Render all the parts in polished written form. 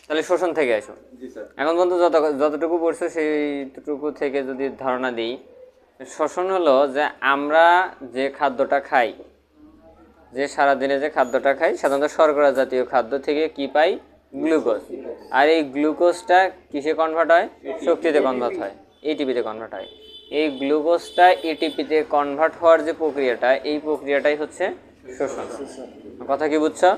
তাহলে শোষণ থেকে আসো। এখন পর্যন্ত যতটুকু পড়ছো সেইটুকু থেকে যদি ধারণা দিই, শোষণ হলো যে আমরা যে খাদ্যটা খাই, যে সারাদিনে যে খাদ্যটা খাই, সাধারণত শর্করা জাতীয় খাদ্য থেকে কি পাই? গ্লুকোজ। আর এই গ্লুকোজটা কিসে কনভার্ট হয়? শক্তিতে কনভার্ট হয়, এটিপিতে কনভার্ট হয়। এই গ্লুকোজটা এটিপিতে কনভার্ট হওয়ার যে প্রক্রিয়াটা, এই প্রক্রিয়াটাই হচ্ছে শোষণ। কথা কি বুঝছো?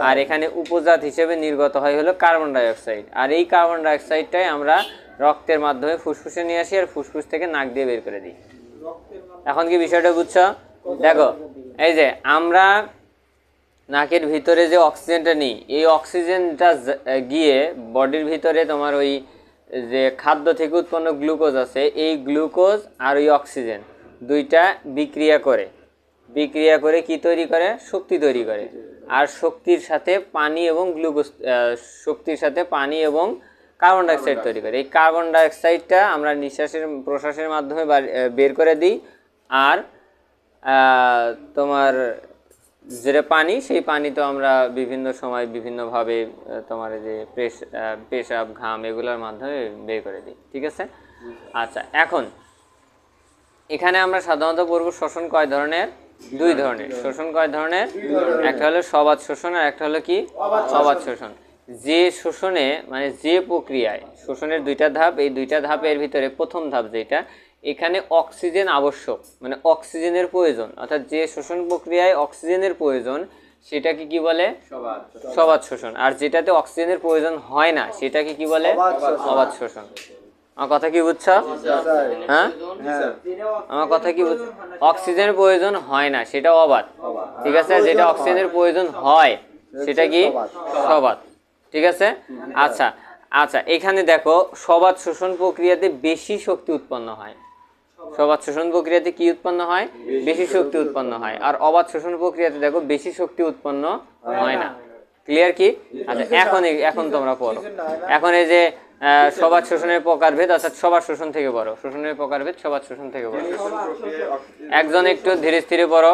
আর এখানে উপজাত হিসেবে নির্গত হয় হলো কার্বন ডাইঅক্সাইড। আর এই কার্বন ডাইঅক্সাইডটাই আমরা রক্তের মাধ্যমে ফুসফুসে নিয়ে আসি আর ফুসফুস থেকে নাক দিয়ে বের করে দিই। এখন কি বিষয়টা বুঝছো? দেখো, এই যে আমরা নাকের ভিতরে যে অক্সিজেনটা নিই, এই অক্সিজেনটা গিয়ে বডির ভিতরে তোমার ওই যে খাদ্য থেকে উৎপন্ন গ্লুকোজ আছে, এই গ্লুকোজ আর ওই অক্সিজেন দুইটা বিক্রিয়া করে কি তৈরি করে? শক্তি তৈরি করে। আর শক্তির সাথে পানি এবং গ্লুকোজ, শক্তির সাথে পানি এবং কার্বন ডাইঅক্সাইড তৈরি করে। এই কার্বন ডাইঅক্সাইডটা আমরা নিঃশ্বাসের প্রশ্বাসের মাধ্যমে বের করে দিই। আর তোমার যেটা পানি, সেই পানি তো আমরা বিভিন্ন সময় বিভিন্নভাবে তোমার যে পেশাব, ঘাম এগুলোর মাধ্যমে বের করে দিই। ঠিক আছে? আচ্ছা, এখন এখানে আমরা সাধারণত পড়ব শোষণ কয় ধরনের? দুই ধরনের। শোষণ কয় ধরনের? একটা হলো সবাত শোষণ আর একটা হলো কি? অবাত শোষণ। যে শোষণে মানে যে প্রক্রিয়ায় শোষণের দুইটা ধাপ, এই দুইটা ধাপের ভিতরে প্রথম ধাপ যেটা, এখানে অক্সিজেন আবশ্যক, মানে অক্সিজেনের প্রয়োজন, অর্থাৎ যে শোষণ প্রক্রিয়ায় অক্সিজেনের প্রয়োজন সেটাকে কি বলে? সবাত শোষণ। আর যেটাতে অক্সিজেনের প্রয়োজন হয় না সেটাকে কি বলে? অবাত শোষণ। আমার কথা কি বুঝছো? হ্যাঁ, আমার কথা কি বুঝছো? অক্সিজেনের প্রয়োজন হয় না সেটা অবাত। ঠিক আছে? যেটা অক্সিজেনের প্রয়োজন হয় সেটা কি? সবাত। ঠিক আছে? আচ্ছা আচ্ছা, এখানে দেখো, সবাত শোষণ প্রক্রিয়াতে বেশি শক্তি উৎপন্ন হয়। সবাত শোষণ প্রক্রিয়াতে কি উৎপন্ন হয়? বেশি শক্তি উৎপন্ন হয়। আর অবাত শোষণ প্রক্রিয়াতে দেখো বেশি শক্তি উৎপন্ন হয় না। ক্লিয়ার কি? আচ্ছা, এখন তোমরা পড়ো। এখন এই যে সবাত শোষণের প্রকারভেদ, অর্থাৎ সবাত শোষণ থেকে পড়ো। শোষণের প্রকারভেদ সবাত শোষণ থেকে পড়ো। একজন একটু ধীরে স্থিরে পড়ো।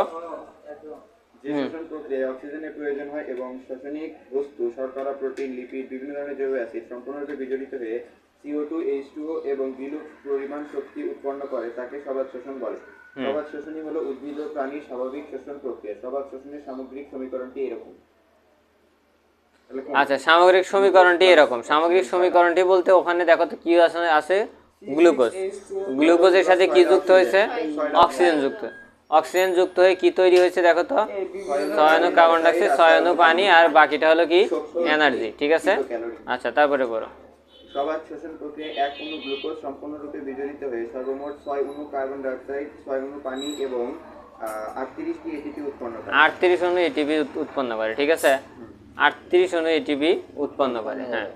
শোষণ প্রক্রিয়ায় অক্সিজেনের প্রয়োজন হয় এবং শ্বসনিক বস্তু, শর্করা, প্রোটিন, লিপিড, বিভিন্ন ধরনের জৈব অ্যাসিড সম্পূর্ণরূপে বিজড়িত হয়ে CO2, H2O এবং বিলুপ পরিমাণ শক্তি উৎপন্ন করে, তাকে সবাত শোষণ বলে। সবাত শোষণই হলো উদ্ভিদ ও প্রাণীর স্বাভাবিক শোষণ প্রক্রিয়া। সবাত শোষণের সামগ্রিক সমীকরণটি এরকম। আচ্ছা, সামগ্রিক সমীকরণটি এরকম। সামগ্রিক সমীকরণটি বলতে ওখানে দেখো তো কি আছে? গ্লুকোজ। গ্লুকোজের সাথে কি যুক্ত হয়েছে? অক্সিজেন যুক্ত। অক্সিজেন যুক্ত হয়ে কি তৈরি হয়েছে দেখো তো? 6 অণু কার্বন ডাইঅক্সাইড, 6 অণু পানি, আর বাকিটা হলো কি? এনার্জি। ঠিক আছে? আচ্ছা, তারপরে বলো। সবাত শোষণ প্রক্রিয়ায় 1 অণু গ্লুকোজ সম্পূর্ণরূপে বিজড়িত হয়ে সর্বমোট 6 অণু কার্বন ডাইঅক্সাইড, 6 অণু পানি এবং 38টি এটিপি উৎপন্ন করে। 38 অণু এটিপি উৎপন্ন করে। ঠিক আছে? 38 অণু এটিপি উৎপন্ন করে। হ্যাঁ,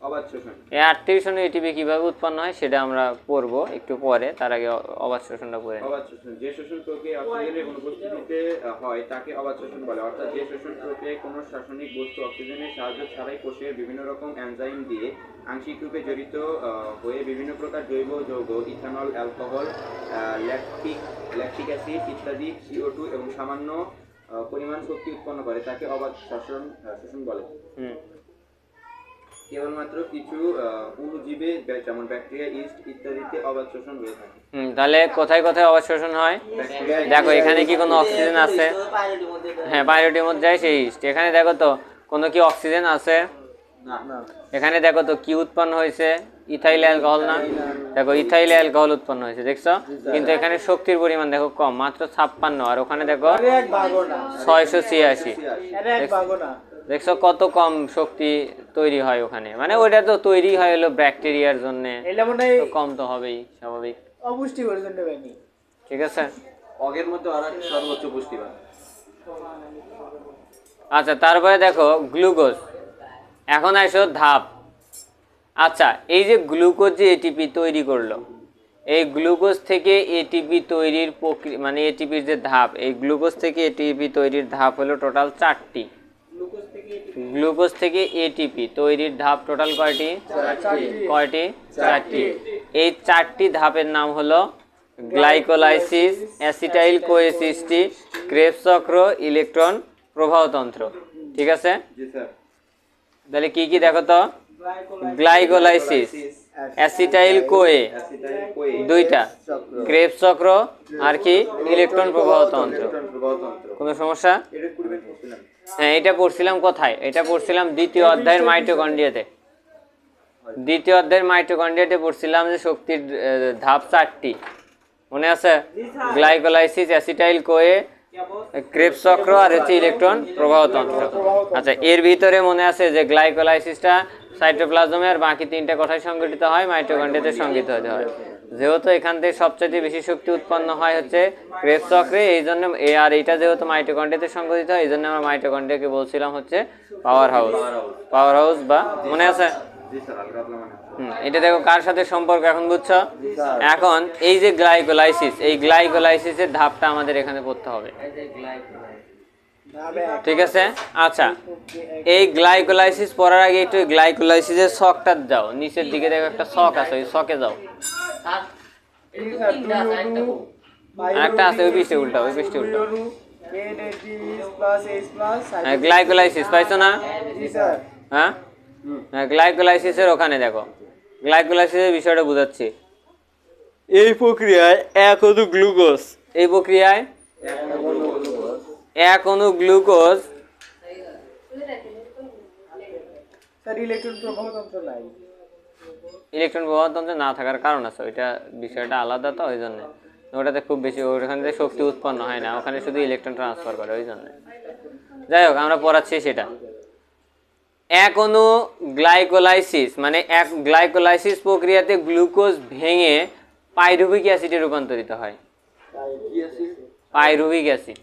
অবাত শোষণ। এই 38 অণু এটিপি কিভাবে উৎপন্ন হয় সেটা আমরা পড়বো একটু পরে। তার আগে অবাত শোষণটা পড়ে নিই। অবাত শোষণ যে শোষণ প্রক্রিয়ায় অক্সিজেনের অনুপস্থিতিতে হয় তাকে অবাত শোষণ বলে। অর্থাৎ যে শোষণ প্রক্রিয়ায় কোনো রাসায়নিক বস্তু অক্সিজেনের সাহায্য ছাড়াই কোষের বিভিন্ন রকম এনজাইম দিয়ে আংশিক রূপে জড়িত হয়ে বিভিন্ন প্রকার জৈব যৌগ, ইথানল, অ্যালকোহল, ল্যাকটিক অ্যাসিড ইত্যাদি, CO2 এবং সামান্য পরিমাণ শক্তি উৎপন্ন করে, তাকে অবাত শোষণ বলে। কেবলমাত্র কিছু অণুজীবে যেমন ব্যাকটেরিয়া, ইস্ট ইত্যাদিতে অবাত শোষণ হয়ে থাকে। তাহলে কোথায় কোথায় অবাত শোষণ হয়? দেখো, এখানে কি কোনো অক্সিজেন আছে? হ্যাঁ, পাইরুটির মধ্যে যায় সেই ইস্ট। এখানে দেখো তো কোনো কি অক্সিজেন আছে? না। এখানে দেখো তো কি উৎপন্ন হয়েছে? ইথাইল অ্যালকোহল না? দেখো, ইথাইল অ্যালকোহল উৎপন্ন হয়েছে, দেখছো? কিন্তু এখানে শক্তির পরিমাণ দেখো কম, মাত্র 56। আর ওখানে দেখো 686। দেখছো কত কম শক্তি তৈরি হয় ওখানে? মানে ওইটা তো তৈরি হয় হলো ব্যাকটেরিয়ার জন্য, কম তো হবেই, স্বাভাবিক। অপুষ্টিকর জন্য বেনি। ঠিক আছে? অগের মধ্যে আর সর্বোচ্চ পুষ্টিমান। আচ্ছা, তারপরে দেখো গ্লুকোজ। এখন আসো ধাপ। আচ্ছা, এই যে গ্লুকোজ যে এটিপি তৈরি করলো, এই গ্লুকোজ থেকে এটিপি তৈরির প্রক্রিয়া, মানে এটিপির যে ধাপ, এই গ্লুকোজ থেকে এটিপি তৈরির ধাপ হলো টোটাল 4টি। গ্লুকোজ থেকে এটিপি তৈরির ধাপ টোটাল কয়টি? 4টি। এই 4টি ধাপের নাম হলো গ্লাইকোলাইসিস, অ্যাসিটাইল কোএসিসটি, ক্রেবস চক্র, ইলেকট্রন প্রবাহতন্ত্র। ঠিক আছে? জি স্যার। তাহলে কি কি দেখো তো, glycolysis, acetyl CoA acetyl CoA, দুইটা, ক্রেবস চক্র, আর কি ইলেকট্রন প্রবাহ তন্ত্র। ইলেকট্রন প্রবাহতন্ত্র। কোনো সমস্যা? এটা পূর্বে পড়ছিলাম। হ্যাঁ, এটা পড়ছিলাম কোথায়? এটা পড়ছিলাম দ্বিতীয় অধ্যায়ের মাইটোকন্ড্রিয়াতে। দ্বিতীয় অধ্যায়ের মাইটোকন্ড্রিয়াতে পড়ছিলাম যে শক্তির ধাপ 4টি, মনে আছে? গ্লাইকোলাইসিস, অ্যাসিটাইল কোয়ে, ক্রেবস চক্র, আর হচ্ছে ইলেকট্রন প্রবাহতন্ত্র। আচ্ছা, এর ভিতরে মনে আছে যে গ্লাইকোলাইসিসটা সাইটোপ্লাজমে আর বাকি 3টা কোথায় সংগঠিত হয়? মাইটোকন্ড্রিয়াতে সংগঠিত হতে হয়। যেহেতু এখান থেকে সবচেয়ে বেশি শক্তি উৎপন্ন হয় হচ্ছে ক্রেবস চক্রে, এই জন্য আর এইটা যেহেতু মাইটোকন্ড্রিয়াতে সংগঠিত হয়, এই জন্য আমরা মাইটোকন্ড্রিয়াকে বলছিলাম হচ্ছে পাওয়ার হাউস। পাওয়ার হাউস বা মনে আছে? জি স্যার, হালকা পাতলা মনে আছে। এটা দেখো কার সাথে সম্পর্ক এখন বুঝছো? এখন এই যে গ্লাইকোলাইসিস, এই গ্লাইকোলাইসিসের ধাপটা আমাদের এখানে পড়তে হবে, ঠিক আছে? আচ্ছা, এই গ্লাইকোলাইসিস পড়ার আগে একটু গ্লাইকোলাইসিসের ছকটা যাও, নিচের দিকে দেখো একটা ছক আছে, ওই ছকে যাও। একটা আছে, ওই পৃষ্ঠে উল্টা, ওই পৃষ্ঠে উল্টা। গ্লাইকোলাইসিস পাইছো না? হ্যাঁ, গ্লাইকোলাইসিসের ওখানে দেখো, গ্লাইকোলাইসিসের বিষয়টা বোঝাচ্ছি। এই প্রক্রিয়ায় এক অণু গ্লুকোজ, এই প্রক্রিয়ায় এক অণু গ্লুকোজ ইলেকট্রন প্রবাহতন্ত্র না থাকার কারণ আছে, ওইটা বিষয়টা আলাদা, তো ওই জন্য ওটাতে খুব বেশি ওখান থেকে শক্তি উৎপন্ন হয় না, ওখানে শুধু ইলেকট্রন ট্রান্সফার করে, ওই জন্য। যাই হোক, আমরা পড়াচ্ছি সেটা। এক অণু গ্লাইকোলাইসিস মানে এক গ্লাইকোলাইসিস প্রক্রিয়াতে গ্লুকোজ ভেঙে পাইরুভিক অ্যাসিডে রূপান্তরিত হয়। Pyruvic acid,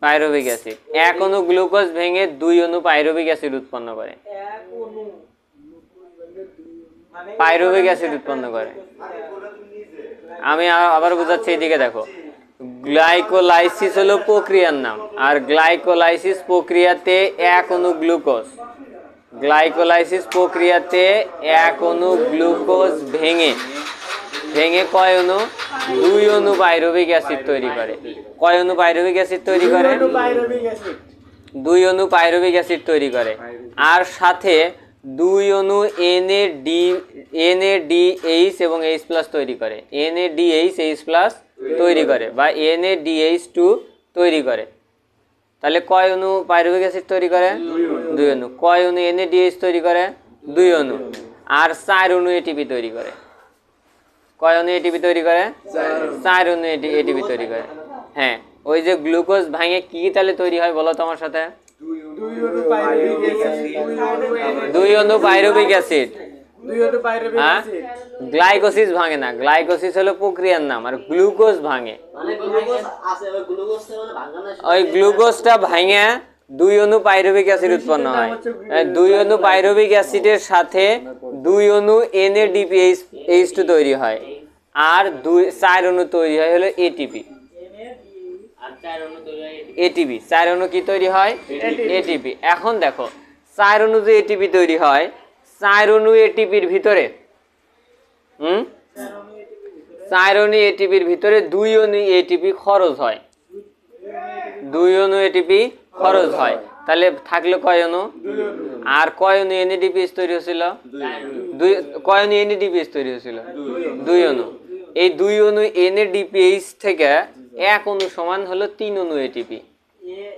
pyruvic acid. এক অণু গ্লুকোজ ভেঙে 2 অণু পাইরুভিক অ্যাসিড উৎপন্ন করে, পাইরুভিক অ্যাসিড উৎপন্ন করে। আমি আবার বোঝাচ্ছি, এদিকে দেখো। গ্লাইকোলাইসিস হলো প্রক্রিয়ার নাম, আর গ্লাইকোলাইসিস প্রক্রিয়াতে এক অণু গ্লুকোজ, গ্লাইকোলাইসিস প্রক্রিয়াতে এক অণু গ্লুকোজ ভেঙে কয় অণু? 2 অণু পাইরুভিক অ্যাসিড তৈরি করে। কয় অণু পাইরুভিক অ্যাসিড তৈরি করে? 2 অণু পাইরুভিক অ্যাসিড তৈরি করে, আর সাথে 2 অণু NADH এবং H+ তৈরি করে। NADH H+ তৈরি করে বা NADH2 তৈরি করে। তাহলে কয় অণু পাইরুভিক অ্যাসিড তৈরি করে? 2 অণু। কয় অণু NADH তৈরি করে? 2 অণু। আর 4 অণু এটিপি তৈরি করে। কয় অণু এটিপি তৈরি করে? 4 অণু এটিপি তৈরি করে। হ্যাঁ, ওই যে গ্লুকোজ ভাঙে কি তাহলে তৈরি হয় বলো তোমার সাথে? 2 অণু পাইরুভিক অ্যাসিড। হ্যাঁ, গ্লাইকোসিস ভাঙে না, গ্লাইকোসিস হলো প্রক্রিয়ার নাম, আর গ্লুকোজ ভাঙে। ওই গ্লুকোজটা ভাঙে 2 অণু পাইরুভিক অ্যাসিড উৎপন্ন হয়। 2 অণু পাইরুভিক অ্যাসিডের সাথে 2 অণু NADPH তৈরি হয়, আর 4 অণু তৈরি হয় হলো এটিপি। এটিপি 4 অণু কি তৈরি হয়? এটিপি। এখন দেখো, 4 অণু যে এটিপি তৈরি হয়, 4 অণু এটিপির ভিতরে 4 অণু এটিপির ভিতরে 2 অণু এটিপি খরচ হয়। 2 অণু এটিপি খরচ হয়, তাহলে থাকলো কয় অণু? আর কয় অণু NADPH তৈরি হয়েছিল? কয় অণু NADPH তৈরি হয়েছিল? 2 অণু। এই 2 অণু NADPH থেকে 1 অণু সমান হলো 3 অণু এটিপি।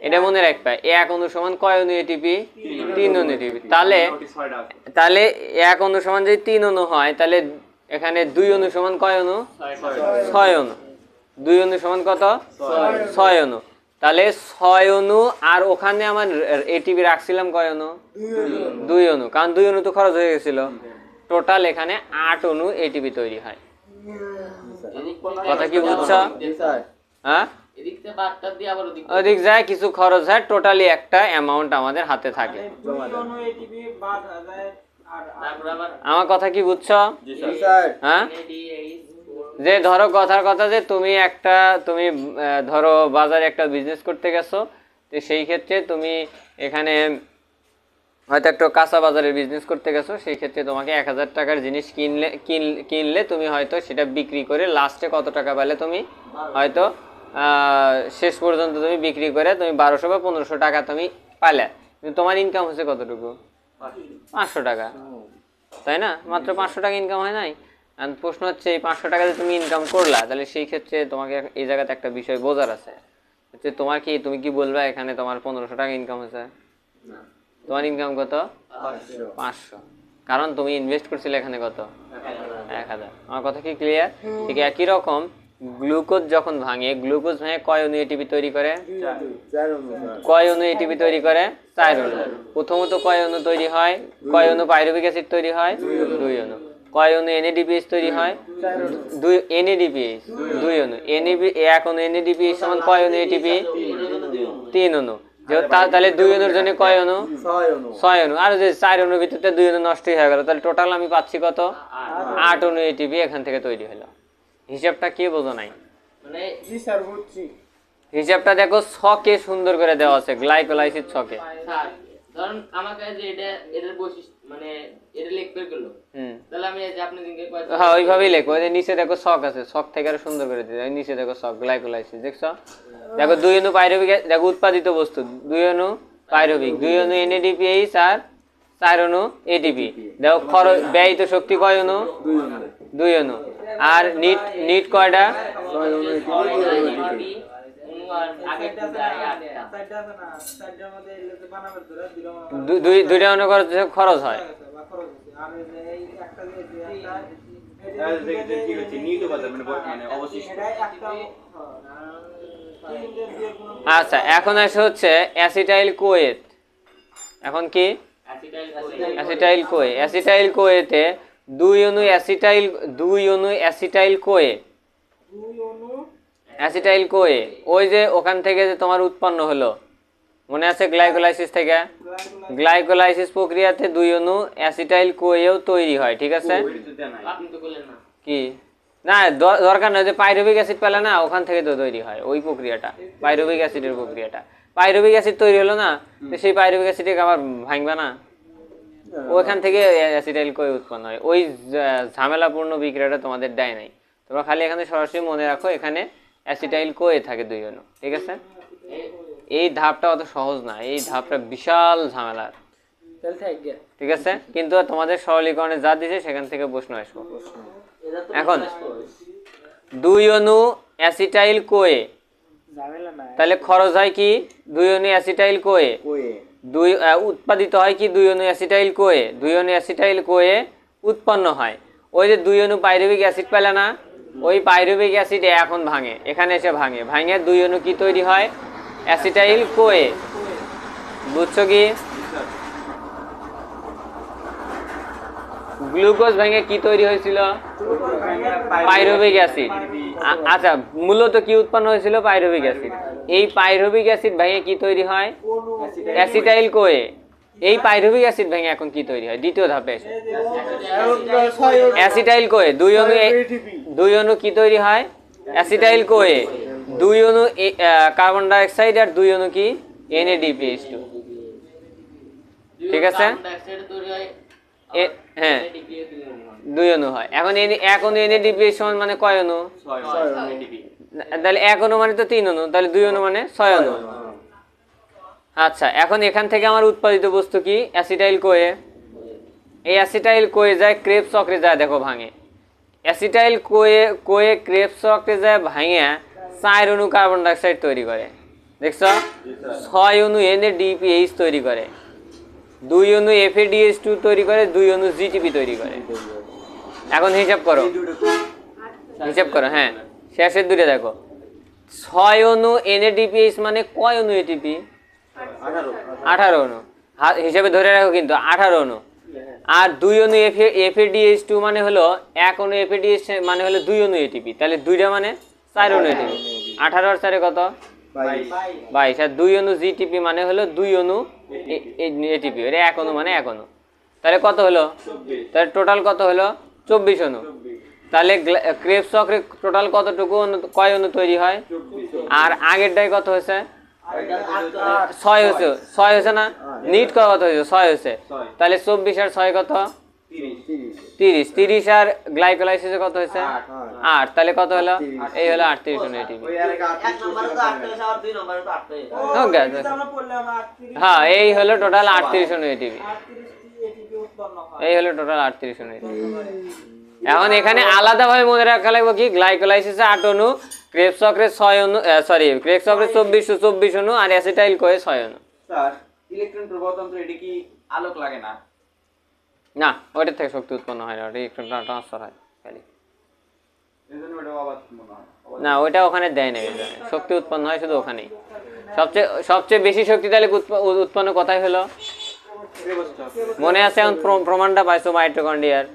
এটা মনে রাখবা, 1 অণু সমান কয় অণু এটিপি? 3 অণু এটিপি। তাহলে 1 অণু সমান যদি 3 অণু হয়, তাহলে এখানে 2 অণু সমান কয় অণু? 6 অণু। 2 অণু সমান কত? 6 অণু। তাহলে 6 অণু, আর ওখানে আমার এটিপি রাখছিলাম কয় অণু? 2 অণু, কারণ 2 অণু তো খরচ হয়ে গেছিল। টোটাল এখানে 8 অণু এটিপি তৈরি হয়। কথা কি বুঝছো? হ্যাঁ, ওদিক যায় কিছু খরচ হয়, টোটালি একটা অ্যামাউন্ট আমাদের হাতে থাকে। আমার কথা কি বুঝছো? হ্যাঁ, যে ধরো কথার কথা যে তুমি ধরো বাজারে একটা বিজনেস করতে গেছো, তো সেই ক্ষেত্রে তুমি এখানে হয়তো একটা কাঁচা বাজারের বিজনেস করতে গেছো, সেই ক্ষেত্রে তোমাকে 1000 টাকার জিনিস কিনলে তুমি হয়তো সেটা বিক্রি করে লাস্টে কত টাকা পেলে তুমি হয়তো শেষ পর্যন্ত তুমি বিক্রি করে তুমি 1200 বা 1500 টাকা তুমি পাইলে। কিন্তু তোমার ইনকাম হচ্ছে কতটুকু? 500 টাকা, তাই না? মাত্র 500 টাকা ইনকাম হয় নাই? আর প্রশ্ন হচ্ছে এই 500 টাকা যে তুমি ইনকাম করলা, তাহলে সেই ক্ষেত্রে তোমাকে এই জায়গাতে একটা বিষয় বোঝার আছে, হচ্ছে তুমি কি বলবা এখানে তোমার 1500 টাকা ইনকাম হয়েছে? তোমার ইনকাম কত? 500। কারণ তুমি ইনভেস্ট করছিলে এখানে কত? 1000। আমার কথা কি ক্লিয়ার? ঠিক একই রকম গ্লুকোজ যখন ভাঙে, গ্লুকোজ ভেঙে কয় অণু এটিপি তৈরি করে? কয় অণু এটিপি তৈরি করে? 4 অণু। প্রথমত কয় অণু তৈরি হয়? কয় অণু পাইরুভিক অ্যাসিড তৈরি হয়? 2 অণু। কয় অণু NADPH তৈরি হয়? 2 NADPH 2 অণু। এক অণু NADPH সমান কয় অণু এটিপি? 3 অণু। তাহলে 2 অণুর জন্য কয় অণু? 6 অণু। আর যে 4 অণুর ভিতরে 2 অণু নষ্টই হয়ে গেল, তাহলে টোটাল আমি পাচ্ছি কত? 8 অণু এটিপি এখান থেকে তৈরি হলো। হিসাবটা কি বোঝো নাই? জি স্যার বুঝছি। হিসাবটা দেখো, ছকে সুন্দর করে দেওয়া আছে, গ্লাইকোলাইসিস ছকে। স্যার ধরুন আমাকে যে এটার বৈশিষ্ট্য মানে এটা লিখতে গেল, তাহলে আমি এই যে আপনি দিনকে কয়, হ্যাঁ ওইভাবেই লেখো। ওই যে নিচে দেখো ছক আছে, ছক থেকে আরো সুন্দর করে দিতে। নিচে দেখো ছক, গ্লাইকোলাইসিস, দেখছো? দেখো 2 অণু পাইরুভিক, দেখো উৎপাদিত বস্তু 2 অণু পাইরুভিক, 2 অণু NADPH আর 4 অণু ATP। দেখো ব্যয়িত শক্তি কয় অণু? 2 অণু। আর নিট কয়টা? দুইটা অণু খরচ হয়। আচ্ছা, এখন আসে হচ্ছে অ্যাসিটাইল কোয়েট। এখন কি? Acetyl CoA. অ্যাসিটাইল কোয়েতে 2 অণু অ্যাসিটাইল কোয়ে। অ্যাসিটাইল কোয়ে ওই যে ওখান থেকে যে তোমার উৎপন্ন হলো, মনে আছে? গ্লাইকোলাইসিস থেকে। গ্লাইকোলাইসিস প্রক্রিয়াতে 2 অণু অ্যাসিটাইল কোয়েও তৈরি হয়, ঠিক আছে? আপনি তো বললেন না কি না, দরকার নয়। যে পাইরুভিক অ্যাসিড পেলে না, ওখান থেকে তো তৈরি হয় ওই প্রক্রিয়াটা, পাইরুভিক অ্যাসিডের প্রক্রিয়াটা। পাইরুভিক অ্যাসিড তৈরি হলো না, তো সেই পাইরুভিক অ্যাসিডকে আবার ভাঙবে না, ওইখান থেকে অ্যাসিটাইল কোয়ে উৎপন্ন হয়। ওই ঝামেলাপূর্ণ বিক্রিয়াটা তোমাদের দেয় নাই। তোমরা খালি এখানে সরাসরি মনে রাখো, এখানে অ্যাসিটাইল কোয়ে থাকে 2 অণু, ঠিক আছে? এই ধাপটা অত সহজ না, এই ধাপটা বিশাল ঝামেলার, ঠিক আছে? কিন্তু তোমাদের সরলীকরণে যা দিছে সেখান থেকে প্রশ্ন আসবো। এখন 2 অণু অ্যাসিটাইল কোয়ে, তাহলে খরচ হয় কি? 2 অণু অ্যাসিটাইল কোয়ে। উৎপাদিত হয় কি? 2 অণু অ্যাসিটাইল কোয়ে। 2 অণু অ্যাসিটাইল কোয়ে উৎপন্ন হয়। ওই যে 2 অণু পাইরুভিক অ্যাসিড পেলে না, ওই পাইরুভিক অ্যাসিড এখন ভাঙে, এখানে এসে ভাঙে 2 অণু কি তৈরি হয়? Acetyl CoA. বুঝছো কি? গ্লুকোজ ভেঙে কি তৈরি হয়েছিল? Pyruvic acid. আচ্ছা, মূলত কি উৎপন্ন হয়েছিল? Pyruvic acid. এই পাইরুভিক অ্যাসিড ভেঙে কি তৈরি হয়? Acetyl CoA. এই পাইরুভিক অ্যাসিড ভেঙে এখন কি তৈরি হয়? দ্বিতীয় ধাপে এসে অ্যাসিটাইল কোয়ে। 2 অণু কি তৈরি হয়? Acetyl CoA. 2 অণু কার্বন ডাই অক্সাইড আর 2 অণু কি? NADPH2, ঠিক আছে? হ্যাঁ 2 অণু হয়। এখন 1 অণু NADPH সমান মানে কয় অণু? 6 অণু। তাহলে 1 অণু মানে তো 3 অণু, তাহলে 2 অণু মানে 6 অণু। আচ্ছা, এখন এখান থেকে আমার উৎপাদিত বস্তু কি? Acetyl CoA. এই অ্যাসিটাইল কোয়ে যায় ক্রেবস চক্রে যায়, দেখো ভাঙে। অ্যাসিটাইল কোয়ে ক্রেবস চক্রে যায় ভাঙে 4 অণু কার্বন ডাই অক্সাইড তৈরি করে, দেখছো? 6 অণু NADPH তৈরি করে, 2 অণু FADH2 তৈরি করে, 2 অণু GTP তৈরি করে। এখন হিসাব করো, হ্যাঁ শেষের দুটো দেখো। 6 অণু NADPH মানে কয় অণু ATP? 18 অণু। হিসাবে ধরে রাখো কিন্তু 18 অণু। আর 2 অণু FADH2 মানে হলো 1 অণু FADH মানে হলো 2 অণু ATP, তাহলে 2টা মানে 4 অণু ATP। 18 আর 4 কত? 22। আর 2 অণু GTP মানে হলো 2 অণু ATP, এটা 1 অণু মানে 1 অণু। তাহলে কত হলো? তাহলে টোটাল কত হলো? 24 অণু। তাহলে ক্রেবস চক্রে টোটাল কতটুকু কয় অণু তৈরি হয়? আর আগেরটাই কত হয়েছে? 6 হয়েছে না? নিট কত হয়েছে? 6 হয়েছে। তাহলে 24 আর 6 কত? 30 আর গ্লাইকোলাইসিসে কত হয়েছে 8, তাহলে কত হলো এই হলো 38 অণু এটিপি। ওই আর এক এক নম্বরে তো 8 হয়েছে আর 2 নম্বরে তো 8 হয়েছে। ওকে আমরা বললাম 38 হ্যাঁ এই হলো টোটাল 38 অণু এটিপি, 38টি এটিপি উৎপন্ন হয়। এই হলো টোটাল 38 অণু এটিপি। এখন এখানে আলাদাভাবে মনে রাখা লাগবে কি গ্লাইকোলাইসিসে 8 অণু, ক্রেবস চক্রে 6 অণু, ক্রেবস চক্রে 24 অণু আর অ্যাসিটাইল কোয়ে 6 অণু। স্যার ইলেকট্রন প্রবাহতন্ত্র এটি কি আলোক লাগে না? না ওইটার থেকে শক্তি উৎপন্ন হয় না, ওটা ইলেকট্রন ট্রান্সফার হয় খালি। এজন্য ওটা আবার মনে হয় না ওইটা ওখানে দেয় না, শক্তি উৎপন্ন হয় শুধু ওখানেই। সবচেয়ে বেশি শক্তি তাহলে উৎপন্ন কোথায় হলো মনে আছে? এখন প্রমাণটা পাইছো মাইটোকন্ড্রিয়ার,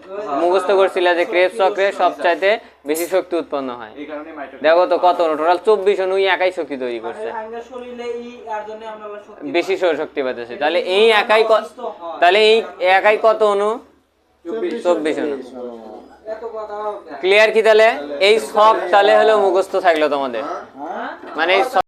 মুখস্থ করছিল যে ক্রেবস চক্রে সবচাইতে বেশি শক্তি উৎপন্ন হয়। এই কারণে দেখো তো কত টোটাল 24 অণু একাই শক্তি তৈরি করছে, আমরা শরীরে এর জন্য আমরা শক্তি বেশি শক্তি পাইতেছে। তাহলে এই একাই তাহলে এই একাই কত অণু 24 অণু। এত কথা ক্লিয়ার কি? তাহলে এই সব তাহলে হলো মুখস্থ থাকলো তোমাদের, মানে এই